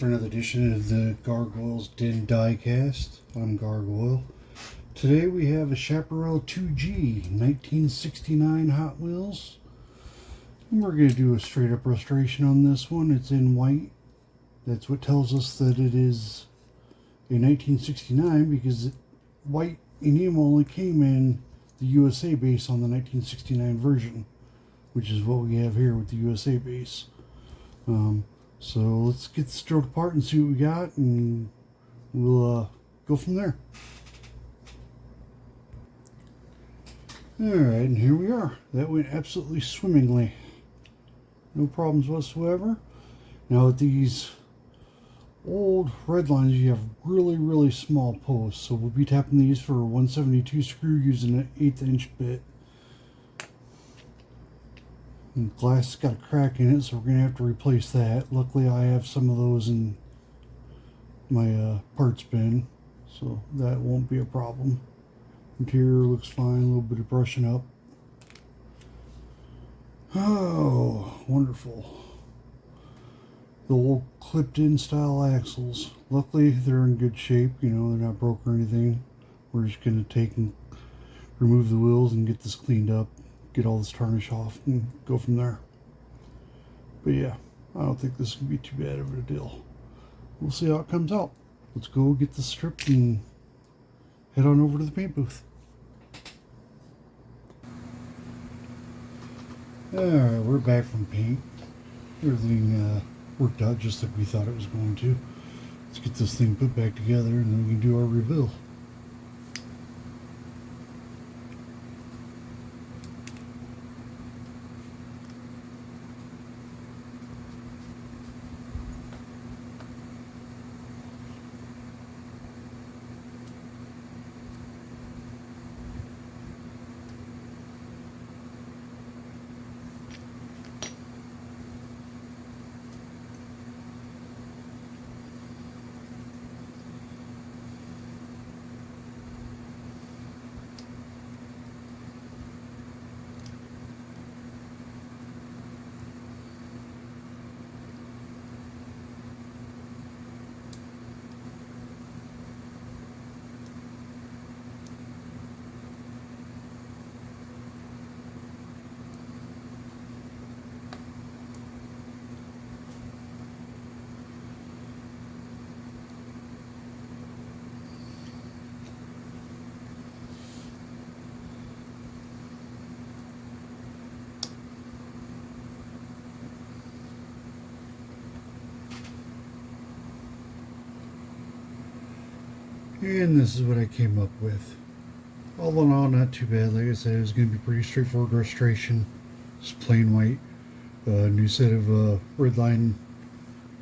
for another edition of the Gargoyles Den Diecast. I'm Gargoyle. Today we have a Chaparral 2G 1969 Hot Wheels. And we're going to do a straight up restoration on this one. It's in white. That's what tells us that it is a 1969 because white enamel only came in the USA base on the 1969 version, which is what we have here with the USA base. So let's get this drilled apart and see what we got, and we'll go from there. Alright, and here we are. That went absolutely swimmingly. No problems whatsoever. Now with these old Redlines, you have really small posts, so we'll be tapping these for a 172 screw using an 1/8 inch bit. And the glass has got a crack in it, so we're going to have to replace that. Luckily I have some of those in my parts bin, so that won't be a problem. Interior looks fine, a little bit of brushing up. Oh, wonderful. The old clipped in style axles. Luckily they're in good shape, you know, they're not broke or anything. We're just going to take and remove the wheels and get this cleaned up, get all this tarnish off, and go from there. But yeah, I don't think this can be too bad of a deal. We'll see how it comes out. Let's go get this stripped and head on over to the paint booth. Alright, we're back from paint. Everything worked out just like we thought it was going to. Let's get this thing put back together and then we can do our reveal. And this is what I came up with. All in all, not too bad. Like I said, it was going to be pretty straightforward restoration. Just plain white. New set of Redline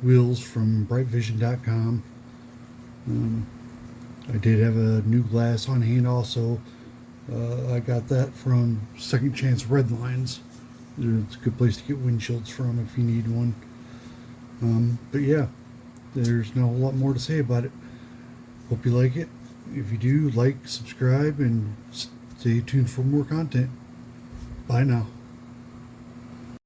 wheels from brightvision.com. I did have a new glass on hand also. I got that from Second Chance Redlines. It's a good place to get windshields from if you need one. But yeah, there's not a lot more to say about it. Hope you like it. If you do, like, subscribe, and stay tuned for more content. Bye now.